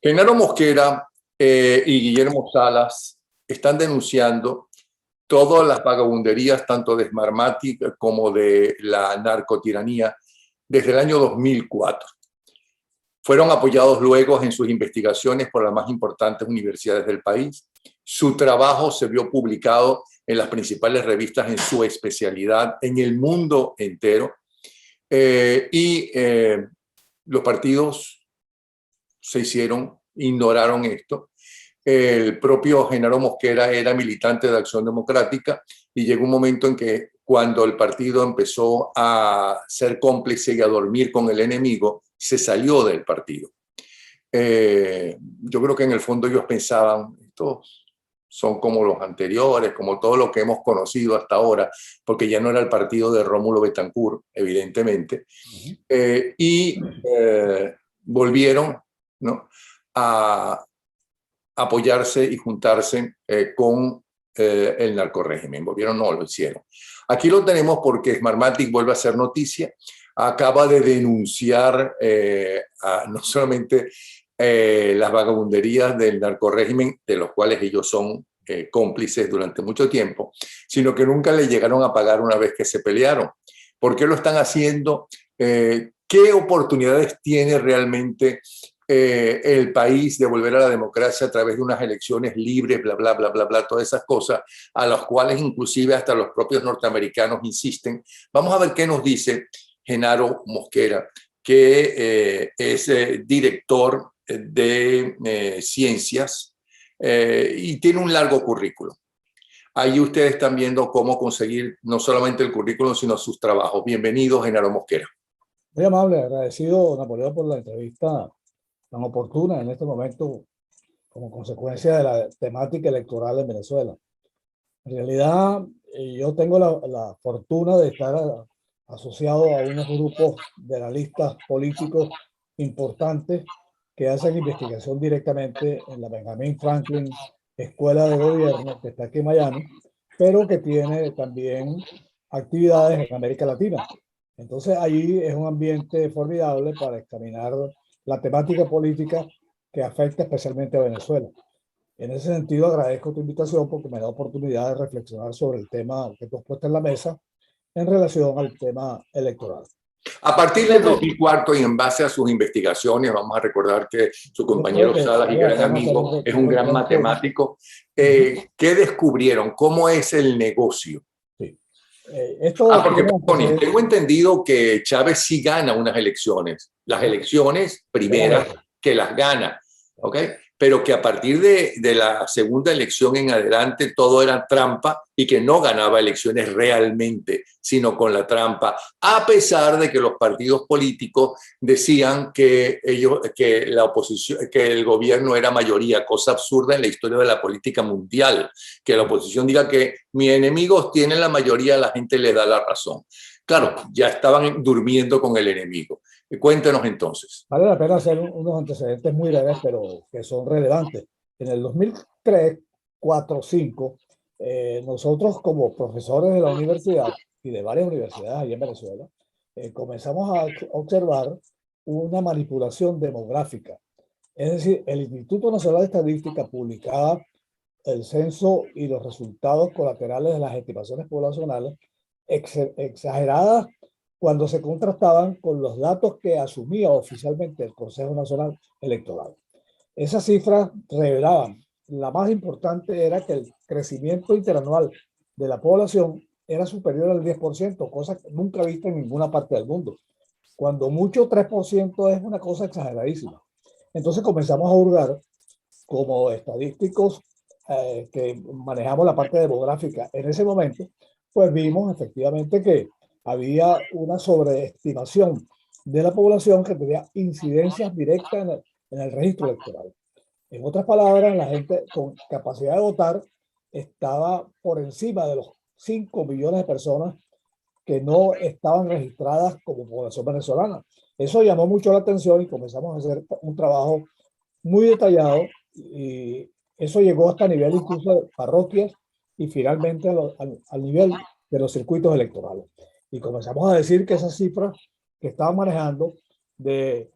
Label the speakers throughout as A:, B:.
A: Genaro Mosquera y Guillermo Salas están denunciando todas las vagabunderías, tanto de Smartmatic como de la narcotiranía, desde el año 2004. Fueron apoyados luego en sus investigaciones por las más importantes universidades del país. Su trabajo se vio publicado en las principales revistas en su especialidad en el mundo entero. Los partidos ignoraron esto. El propio Genaro Mosquera era militante de Acción Democrática y llegó un momento en que cuando el partido empezó a ser cómplice y a dormir con el enemigo, se salió del partido. Yo creo que en el fondo ellos pensaban, estos son como los anteriores, como todo lo que hemos conocido hasta ahora, porque ya no era el partido de Rómulo Betancourt, evidentemente, volvieron, ¿no?, a apoyarse y juntarse con el narcorrégimen. Volvieron, no, lo hicieron. Aquí lo tenemos porque Smartmatic vuelve a ser noticia. Acaba de denunciar no solamente las vagabunderías del narcorrégimen, de los cuales ellos son cómplices durante mucho tiempo, sino que nunca le llegaron a pagar una vez que se pelearon. ¿Por qué lo están haciendo? ¿Qué oportunidades tiene realmente el país de volver a la democracia a través de unas elecciones libres, bla, bla, bla, bla, bla, todas esas cosas a las cuales inclusive hasta los propios norteamericanos insisten? Vamos a ver qué nos dice Genaro Mosquera, que es director de ciencias y tiene un largo currículum. Ahí ustedes están viendo cómo conseguir no solamente el currículum, sino sus trabajos. Bienvenido, Genaro Mosquera.
B: Muy amable, agradecido, Napoleón, por la entrevista tan oportuna en este momento como consecuencia de la temática electoral en Venezuela. En realidad, yo tengo la fortuna de estar asociado a unos grupos de analistas políticos importantes que hacen investigación directamente en la Benjamin Franklin Escuela de Gobierno, que está aquí en Miami, pero que tiene también actividades en América Latina. Entonces, allí es un ambiente formidable para examinar la temática política que afecta especialmente a Venezuela. En ese sentido, agradezco tu invitación porque me da oportunidad de reflexionar sobre el tema que tú has puesto en la mesa en relación al tema electoral.
A: A partir del 2004 y en base a sus investigaciones, vamos a recordar que su compañero Salas y gran amigo es un gran matemático, ¿qué descubrieron? ¿Cómo es el negocio?
B: Sí.
A: Porque tengo entendido que Chávez sí gana unas elecciones, las elecciones primeras que las gana, ¿ok? Pero que a partir de la segunda elección en adelante todo era trampa y que no ganaba elecciones realmente, sino con la trampa, a pesar de que los partidos políticos decían que la oposición, que el gobierno era mayoría, cosa absurda en la historia de la política mundial, que la oposición diga que mis enemigos tienen la mayoría, la gente le da la razón. Claro, ya estaban durmiendo con el enemigo. Cuéntenos entonces.
B: Vale la pena hacer unos antecedentes muy breves, pero que son relevantes. En el 2003, 4, 5, nosotros como profesores de la universidad y de varias universidades allá en Venezuela, comenzamos a observar una manipulación demográfica. Es decir, el Instituto Nacional de Estadística publicaba el censo y los resultados colaterales de las estimaciones poblacionales exageradas cuando se contrastaban con los datos que asumía oficialmente el Consejo Nacional Electoral. Esas cifras revelaban, la más importante era que el crecimiento interanual de la población era superior al 10%, cosa nunca vista en ninguna parte del mundo. Cuando mucho 3% es una cosa exageradísima. Entonces comenzamos a hurgar como estadísticos que manejamos la parte demográfica en ese momento, pues vimos efectivamente que había una sobreestimación de la población que tenía incidencias directas en el registro electoral. En otras palabras, la gente con capacidad de votar estaba por encima de los 5 millones de personas que no estaban registradas como población venezolana. Eso llamó mucho la atención y comenzamos a hacer un trabajo muy detallado y eso llegó hasta nivel incluso de parroquias y finalmente al nivel de los circuitos electorales. Y comenzamos a decir que esas cifras que estaban manejando de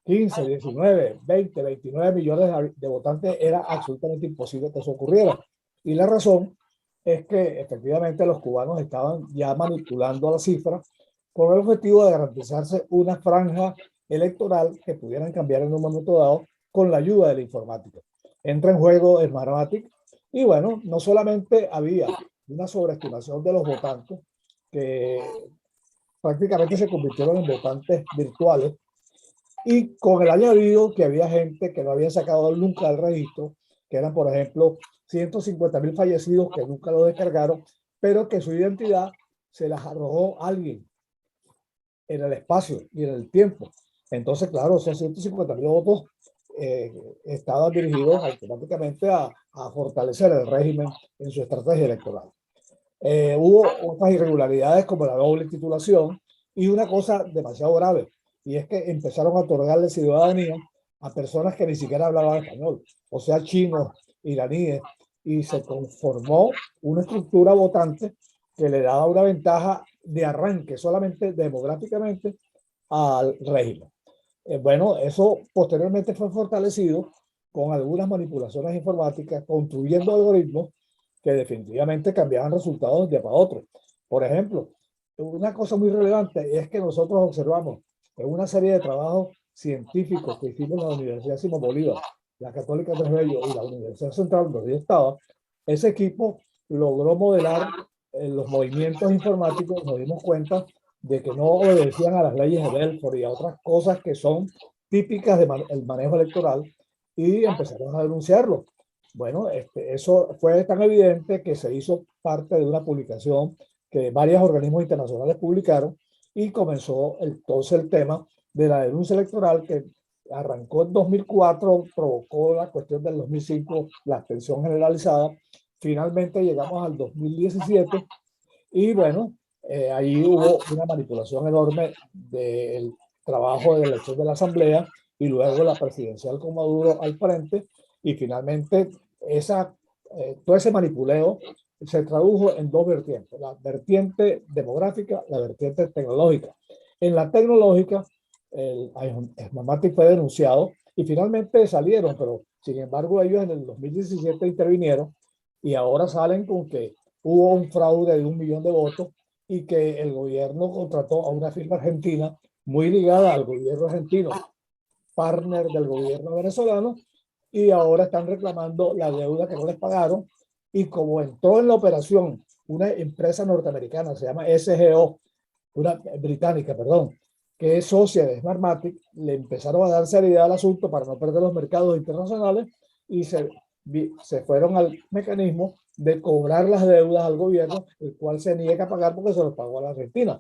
B: 15, 19, 20, 29 millones de votantes, era absolutamente imposible que eso ocurriera. Y la razón es que efectivamente los cubanos estaban ya manipulando la cifra con el objetivo de garantizarse una franja electoral que pudieran cambiar en un momento dado con la ayuda de la informática. Entra en juego Smartmatic y bueno, no solamente había una sobreestimación de los votantes que prácticamente se convirtieron en votantes virtuales, y con el añadido que había gente que no había sacado nunca el registro, que eran, por ejemplo, 150.000 fallecidos que nunca lo descargaron, pero que su identidad se las arrojó alguien en el espacio y en el tiempo. Entonces, claro, esos 150.000 votos estaban dirigidos automáticamente a fortalecer el régimen en su estrategia electoral. Hubo otras irregularidades como la doble titulación y una cosa demasiado grave, y es que empezaron a otorgarle ciudadanía a personas que ni siquiera hablaban español, o sea, chinos, iraníes, y se conformó una estructura votante que le daba una ventaja de arranque solamente demográficamente al régimen. Bueno, eso posteriormente fue fortalecido con algunas manipulaciones informáticas, construyendo algoritmos que definitivamente cambiaban resultados de un día para otro. Por ejemplo, una cosa muy relevante es que nosotros observamos en una serie de trabajos científicos que hicimos en la Universidad Simón Bolívar, la Católica Andrés Bello y la Universidad Central donde yo estaba, ese equipo logró modelar los movimientos informáticos. Nos dimos cuenta de que no obedecían a las leyes de Belfort y a otras cosas que son típicas del manejo electoral, y empezaron a denunciarlo. Bueno, eso fue tan evidente que se hizo parte de una publicación que varios organismos internacionales publicaron, y comenzó entonces el tema de la denuncia electoral, que arrancó en 2004, provocó la cuestión del 2005, la abstención generalizada. Finalmente llegamos al 2017 y bueno, ahí hubo una manipulación enorme del trabajo de elección de la Asamblea y luego la presidencial con Maduro al frente, y finalmente todo ese manipuleo se tradujo en dos vertientes: la vertiente demográfica, la vertiente tecnológica. En la tecnológica, el Smartmatic fue denunciado y finalmente salieron, pero sin embargo ellos en el 2017 intervinieron y ahora salen con que hubo un fraude de 1 millón de votos y que el gobierno contrató a una firma argentina muy ligada al gobierno argentino, partner del gobierno venezolano, y ahora están reclamando la deuda que no les pagaron. Y como entró en la operación una empresa norteamericana, se llama SGO, una británica, perdón, que es socia de Smartmatic, le empezaron a dar seriedad al asunto para no perder los mercados internacionales, y se fueron al mecanismo de cobrar las deudas al gobierno, el cual se niega a pagar porque se los pagó a la Argentina.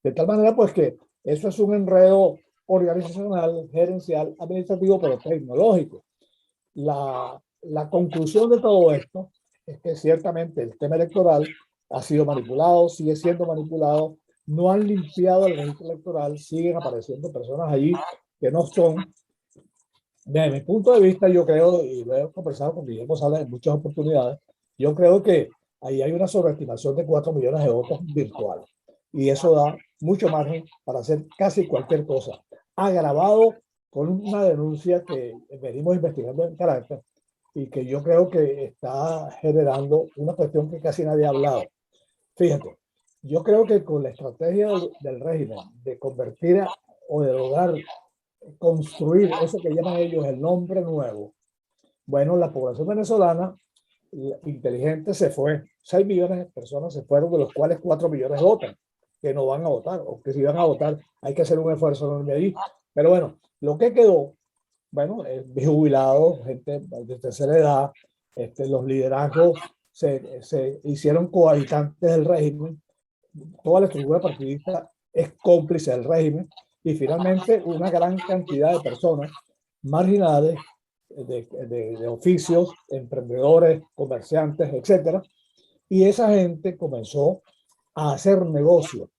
B: De tal manera, pues, que eso es un enredo organizacional, gerencial, administrativo, pero tecnológico. La conclusión de todo esto es que ciertamente el tema electoral ha sido manipulado, sigue siendo manipulado, no han limpiado el registro electoral, siguen apareciendo personas allí que no son. Desde mi punto de vista, yo creo, y lo he conversado con Guillermo Salas en muchas oportunidades, yo creo que ahí hay una sobreestimación de 4 millones de votos virtuales. Y eso da mucho margen para hacer casi cualquier cosa. Agravado con una denuncia que venimos investigando en carácter y que yo creo que está generando una cuestión que casi nadie ha hablado. Fíjate, yo creo que con la estrategia del régimen de convertir o de lograr construir eso que llaman ellos el nombre nuevo, bueno, la población venezolana inteligente se fue. 6 millones de personas se fueron, de los cuales 4 millones votan, que no van a votar, o que si van a votar hay que hacer un esfuerzo enorme allí. Pero bueno, lo que quedó, bueno, jubilados, gente de tercera edad, los liderazgos se hicieron cohabitantes del régimen, toda la estructura partidista es cómplice del régimen, y finalmente una gran cantidad de personas marginales, de oficios, emprendedores, comerciantes, etcétera, y esa gente comenzó a hacer negocios.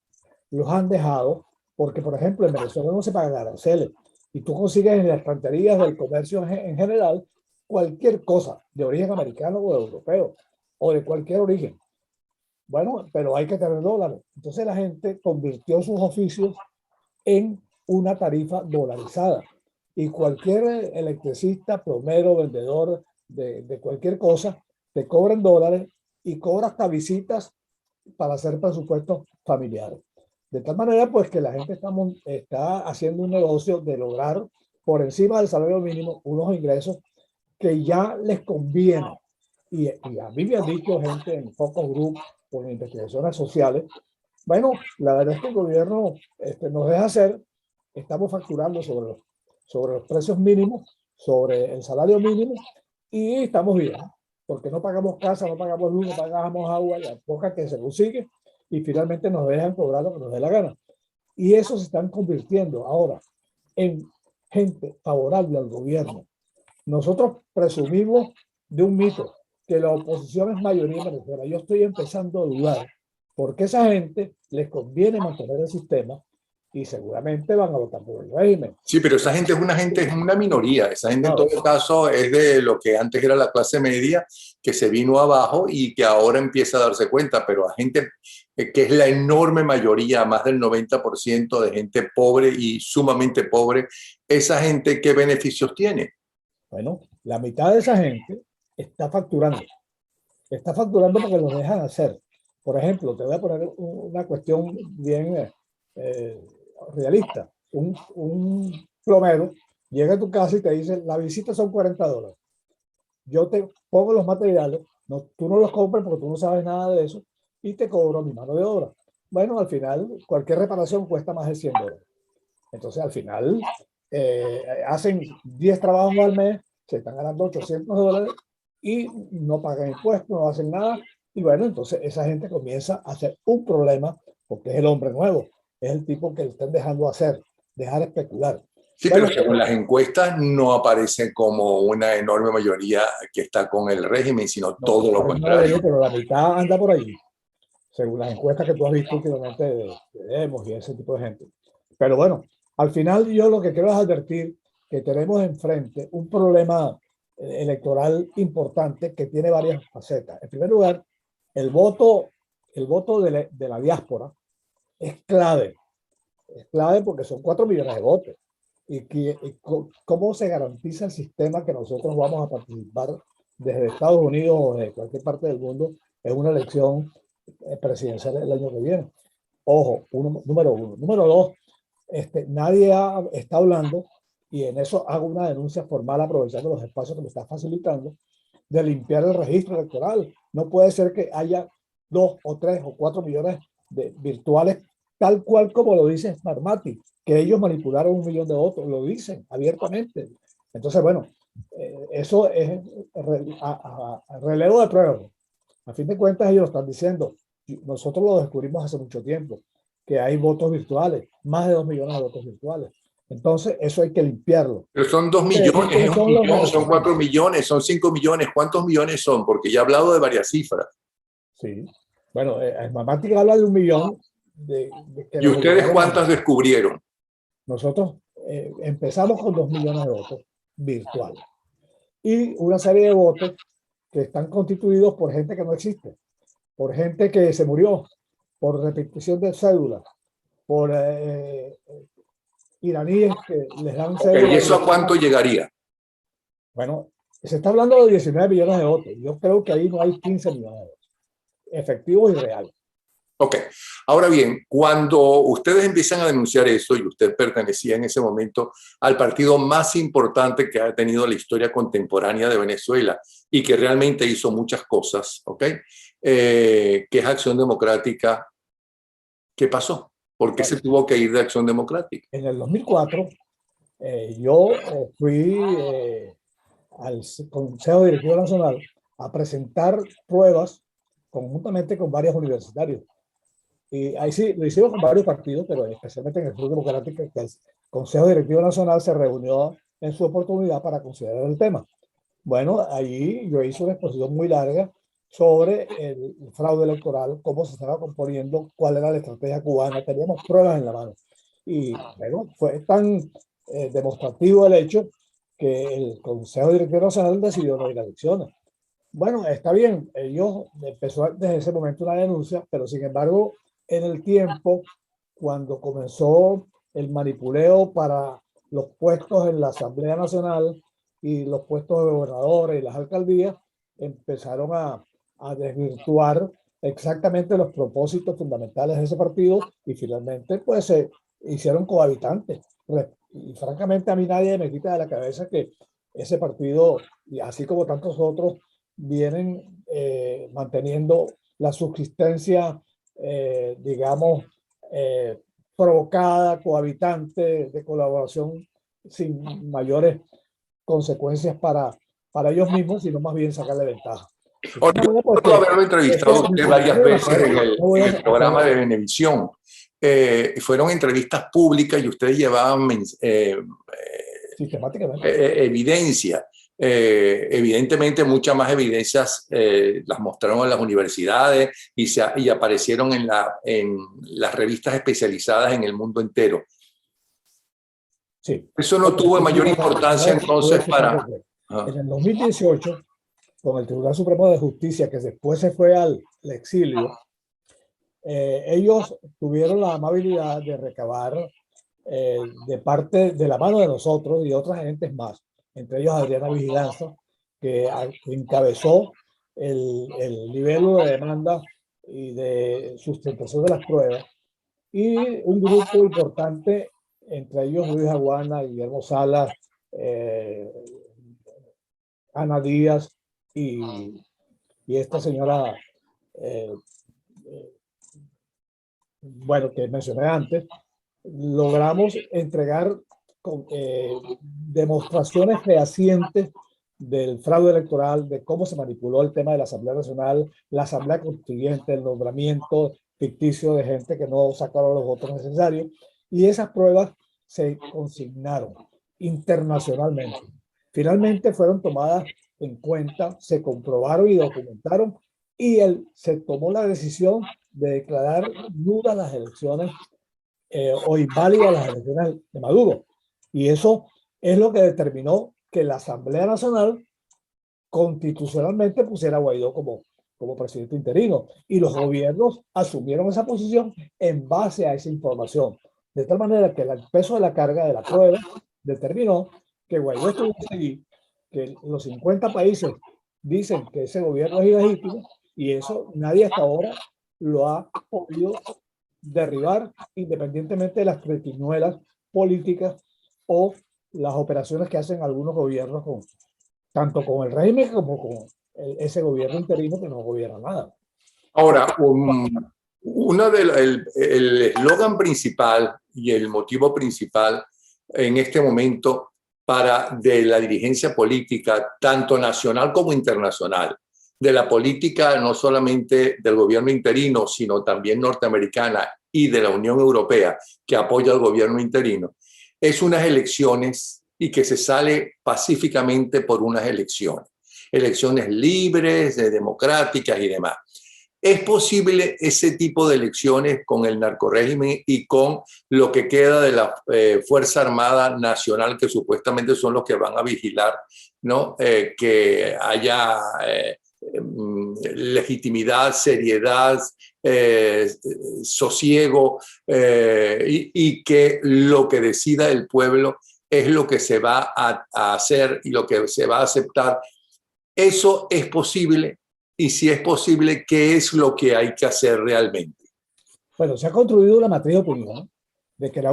B: Los han dejado porque, por ejemplo, en Venezuela no se pagan aranceles y tú consigues en las estanterías del comercio en general cualquier cosa de origen americano o europeo o de cualquier origen. Bueno, pero hay que tener dólares. Entonces la gente convirtió sus oficios en una tarifa dolarizada. y cualquier electricista, plomero, vendedor de cualquier cosa, te cobra en dólares y cobra hasta visitas para hacer presupuestos familiares. De tal manera, pues, que la gente está haciendo un negocio de lograr por encima del salario mínimo unos ingresos que ya les conviene. Y a mí me han dicho gente en focus group, con investigaciones sociales, bueno, la verdad es que el gobierno nos deja hacer, estamos facturando sobre los precios mínimos, sobre el salario mínimo, y estamos bien, porque no pagamos casa, no pagamos luz, no pagamos agua, la poca que se consigue, y finalmente nos dejan cobrar lo que nos dé la gana. Y eso se están convirtiendo ahora en gente favorable al gobierno. Nosotros presumimos de un mito, que la oposición es mayoría en Venezuela. Yo estoy empezando a dudar, porque a esa gente les conviene mantener el sistema y seguramente van a votar por el régimen.
A: Sí, pero esa gente es una minoría. Esa gente en todo caso es de lo que antes era la clase media, que se vino abajo y que ahora empieza a darse cuenta, pero a gente que es la enorme mayoría, más del 90% de gente pobre y sumamente pobre, esa gente, ¿qué beneficios tiene?
B: Bueno, la mitad de esa gente está facturando. Está facturando porque los dejan hacer. Por ejemplo, te voy a poner una cuestión bien realista. Un plomero llega a tu casa y te dice, la visita son $40. Yo te pongo los materiales, no, tú no los compras porque tú no sabes nada de eso, y te cobro mi mano de obra. Bueno, al final, cualquier reparación cuesta más de $100. Entonces, al final, hacen 10 trabajos al mes, se están ganando $800 y no pagan impuestos, no hacen nada. Y bueno, entonces esa gente comienza a hacer un problema porque es el hombre nuevo, es el tipo que le están dejando hacer, dejar especular.
A: Sí,
B: Bueno,
A: pero según las encuestas no aparece como una enorme mayoría que está con el régimen, sino
B: no,
A: todo lo contrario.
B: pero la mitad anda por allí, según las encuestas que tú has visto últimamente de Demos y ese tipo de gente. Pero bueno, al final yo lo que quiero es advertir que tenemos enfrente un problema electoral importante que tiene varias facetas. En primer lugar, el voto, el voto de la diáspora es clave. Es clave porque son 4 millones de votos. ¿Cómo se garantiza el sistema que nosotros vamos a participar desde Estados Unidos o de cualquier parte del mundo en una elección presidencial el año que viene? Ojo, número uno. Número dos, nadie está hablando, y en eso hago una denuncia formal aprovechando los espacios que me está facilitando, de limpiar el registro electoral. No puede ser que haya 2 o 3 o 4 millones de virtuales, tal cual como lo dice Smartmatic, que ellos manipularon 1 millón de votos, lo dicen abiertamente. Entonces, bueno, eso es relevo de pruebas. A fin de cuentas, ellos están diciendo, nosotros lo descubrimos hace mucho tiempo, que hay votos virtuales, más de 2 millones de votos virtuales. Entonces, eso hay que limpiarlo.
A: Pero son 2 millones, es 1 millón, son 4 millones, son 5 millones. ¿Cuántos millones son? Porque ya he hablado de varias cifras.
B: Sí. Bueno, Smartmatic habla de 1 millón
A: ¿Y ustedes cuántas descubrieron?
B: Nosotros empezamos con 2 millones de votos virtuales y una serie de votos que están constituidos por gente que no existe, por gente que se murió, por repetición de cédulas, por iraníes que les dan cédulas.
A: ¿Y eso a cuánto llegaría?
B: Bueno, se está hablando de 19 millones de votos. Yo creo que ahí no hay 15 millones de votos efectivos y reales.
A: Ok, ahora bien, cuando ustedes empiezan a denunciar eso, y usted pertenecía en ese momento al partido más importante que ha tenido la historia contemporánea de Venezuela y que realmente hizo muchas cosas, ¿ok? Que es Acción Democrática, ¿qué pasó? ¿Por qué se tuvo que ir de Acción Democrática?
B: En el 2004, yo fui al Consejo Directivo Nacional a presentar pruebas conjuntamente con varios universitarios. Y ahí sí, lo hicimos con varios partidos, pero especialmente en el Club Democrático, que el Consejo Directivo Nacional se reunió en su oportunidad para considerar el tema. Bueno, allí yo hice una exposición muy larga sobre el fraude electoral, cómo se estaba componiendo, cuál era la estrategia cubana, teníamos pruebas en la mano. Y bueno, fue tan demostrativo el hecho que el Consejo Directivo Nacional decidió no ir a elecciones. Bueno, está bien, ellos empezó desde ese momento una denuncia, pero sin embargo, en el tiempo, cuando comenzó el manipuleo para los puestos en la Asamblea Nacional y los puestos de gobernadores y las alcaldías empezaron a desvirtuar exactamente los propósitos fundamentales de ese partido y finalmente pues se hicieron cohabitantes. Y francamente a mí nadie me quita de la cabeza que ese partido, y así como tantos otros, vienen manteniendo la subsistencia, digamos, provocada, cohabitante, de colaboración sin mayores consecuencias para ellos mismos, sino más bien sacarle ventaja. De
A: Ahora,
B: tal
A: yo
B: manera, pues,
A: recuerdo haberlo
B: ese
A: entrevistado a
B: es mi
A: usted varias
B: comentario de la
A: veces
B: prueba. No voy
A: en
B: a
A: el programa de
B: hacer.
A: Venevisión. Fueron entrevistas públicas y ustedes llevaban
B: Sistemáticamente.
A: evidencia. Evidentemente, muchas más evidencias las mostraron en las universidades y aparecieron en las revistas especializadas en el mundo entero.
B: Sí.
A: Eso no
B: Bueno,
A: tuvo mayor
B: te
A: importancia
B: voy a
A: entonces
B: explicar
A: para...
B: por qué.
A: Ah,
B: En el 2018, con el Tribunal Supremo de Justicia, que después se fue al exilio, ellos tuvieron la amabilidad de recabar de parte de la mano de nosotros y otras agentes más, entre ellos Adriana Vigilanza, que encabezó el nivel de demanda y de sustentación de las pruebas, y un grupo importante, entre ellos Luis Aguana, Guillermo Salas, eh, Ana Díaz y esta señora, eh, eh, bueno, que mencioné antes, logramos entregar demostraciones fehacientes del fraude electoral, de cómo se manipuló el tema de la Asamblea Nacional, la Asamblea Constituyente, el nombramiento ficticio de gente que no sacaron los votos necesarios. Y esas pruebas se consignaron internacionalmente. Finalmente fueron tomadas en cuenta, se comprobaron y documentaron, y se tomó la decisión de declarar nulas las elecciones o inválidas las elecciones de Maduro. Y eso es lo que determinó que la Asamblea Nacional constitucionalmente pusiera a Guaidó como presidente interino. Y los gobiernos asumieron esa posición en base a esa información. De tal manera que el peso de la carga de la prueba determinó que Guaidó estuviese allí, que los 50 países dicen que ese gobierno es ilegítimo, y eso nadie hasta ahora lo ha podido derribar, independientemente de las triquiñuelas políticas o las operaciones que hacen algunos gobiernos, tanto con el régimen como con ese gobierno interino que no gobierna nada.
A: ahora, el eslogan principal y el motivo principal en este momento de la dirigencia política, tanto nacional como internacional, de la política no solamente del gobierno interino, sino también norteamericana y de la Unión Europea, que apoya al gobierno interino, es unas elecciones y que se sale pacíficamente por unas elecciones libres, democráticas y demás. ¿Es posible ese tipo de elecciones con el narcorrégimen y con lo que queda de la Fuerza Armada Nacional, que supuestamente son los que van a vigilar, ¿no? Que haya legitimidad, seriedad, sosiego y que lo que decida el pueblo es lo que se va a hacer y lo que se va a aceptar? ¿Eso es posible? Y si es posible, ¿qué es lo que hay que hacer realmente?
B: Bueno, se ha construido una matriz de opinión de que la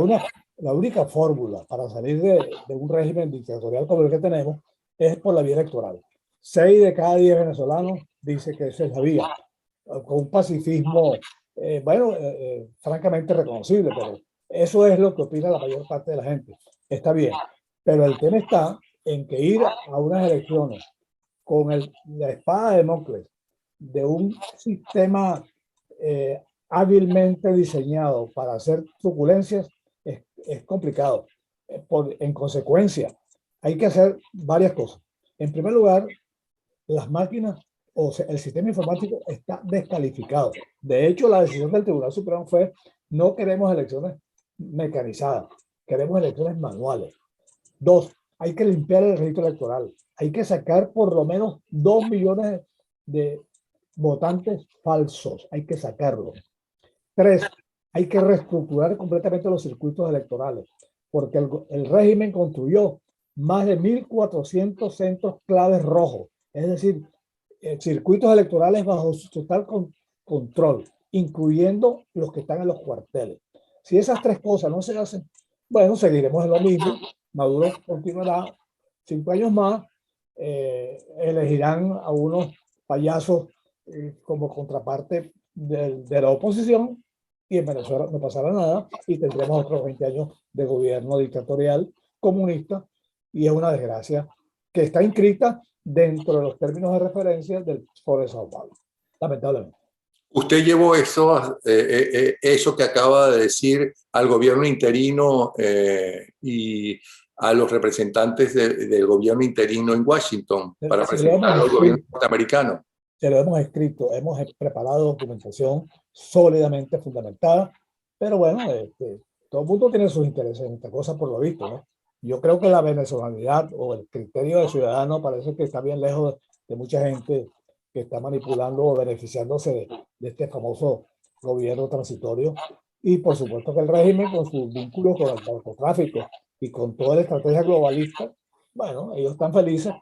B: única fórmula para salir de un régimen dictatorial como el que tenemos es por la vía electoral. 6 de cada 10 venezolanos dice que esa es la vía, con un pacifismo, francamente reconocible, pero eso es lo que opina la mayor parte de la gente. Está bien, pero el tema está en que ir a unas elecciones con la espada de Damocles de un sistema hábilmente diseñado para hacer truculencias es complicado. En consecuencia, hay que hacer varias cosas. En primer lugar, las máquinas o sea, el sistema informático está descalificado. De hecho, la decisión del Tribunal Supremo fue: no queremos elecciones mecanizadas, queremos elecciones manuales. Dos, hay que limpiar el registro electoral. Hay que sacar por lo menos 2 millones de votantes falsos. Hay que sacarlos. Tres, hay que reestructurar completamente los circuitos electorales. porque el régimen construyó más de 1.400 centros claves rojos, es decir, circuitos electorales bajo su total control, incluyendo los que están en los cuarteles. Si esas tres cosas no se hacen, bueno, seguiremos en lo mismo. Maduro continuará 5 años más, elegirán a unos payasos como contraparte de la oposición, y en Venezuela no pasará nada y tendremos otros 20 años de gobierno dictatorial comunista, y es una desgracia que está inscrita dentro de los términos de referencia del Foro de Sao Paulo, lamentablemente.
A: Usted llevó eso que acaba de decir al gobierno interino y a los representantes del gobierno interino en Washington para presentarlo al gobierno norteamericano.
B: Se lo hemos escrito, hemos preparado documentación sólidamente fundamentada, pero bueno, todo el mundo tiene sus intereses en esta cosa por lo visto, ¿no? Yo creo que la venezolanidad o el criterio de ciudadano parece que está bien lejos de mucha gente que está manipulando o beneficiándose de este famoso gobierno transitorio. Y por supuesto que el régimen, con sus vínculos con el narcotráfico y con toda la estrategia globalista, bueno, ellos están felices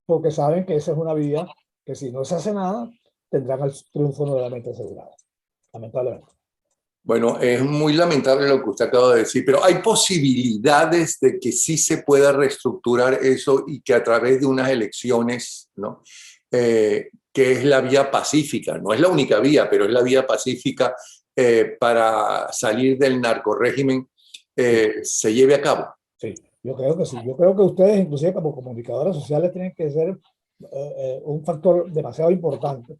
B: porque saben que esa es una vía que, si no se hace nada, tendrán el triunfo nuevamente asegurado, lamentablemente.
A: Bueno, es muy lamentable lo que usted acaba de decir, pero hay posibilidades de que sí se pueda reestructurar eso y que a través de unas elecciones, ¿no? Que es la vía pacífica, no es la única vía, pero es la vía pacífica para salir del narcorrégimen, se lleve a cabo.
B: Sí, yo creo que sí. Yo creo que ustedes, inclusive como comunicadores sociales, tienen que ser un factor demasiado importante,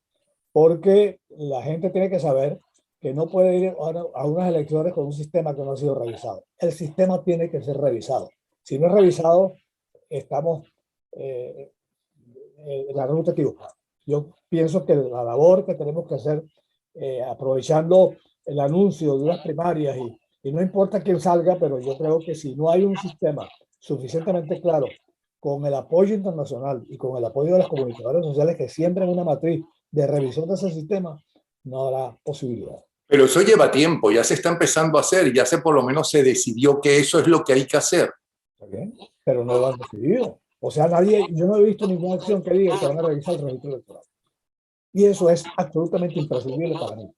B: porque la gente tiene que saber que no puede ir a unas elecciones con un sistema que no ha sido revisado. El sistema tiene que ser revisado. Si no es revisado, estamos en la ruta equivocada. Yo pienso que la labor que tenemos que hacer, aprovechando el anuncio de unas primarias, y no importa quién salga, pero yo creo que si no hay un sistema suficientemente claro, con el apoyo internacional y con el apoyo de los comunicadores sociales que siembren una matriz de revisión de ese sistema, no habrá posibilidad.
A: Pero eso lleva tiempo, ya se está empezando a hacer, ya por lo menos se decidió que eso es lo que hay que hacer.
B: ¿Okay? Pero no lo han decidido. O sea, yo no he visto ninguna acción que diga que van a revisar el registro electoral. Y eso es absolutamente imprescindible para mí,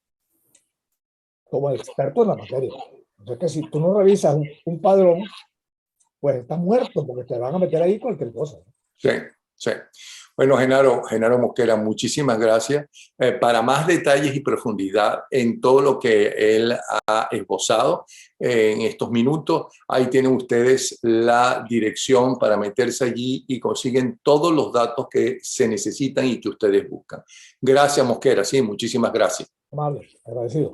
B: como experto en la materia. O sea, que si tú no revisas un padrón, pues estás muerto, porque te van a meter ahí cualquier cosa.
A: Sí, sí. Bueno, Genaro Mosquera, muchísimas gracias. Para más detalles y profundidad en todo lo que él ha esbozado en estos minutos, ahí tienen ustedes la dirección para meterse allí y consiguen todos los datos que se necesitan y que ustedes buscan. Gracias, Mosquera. Sí, muchísimas gracias.
B: Amable, agradecido.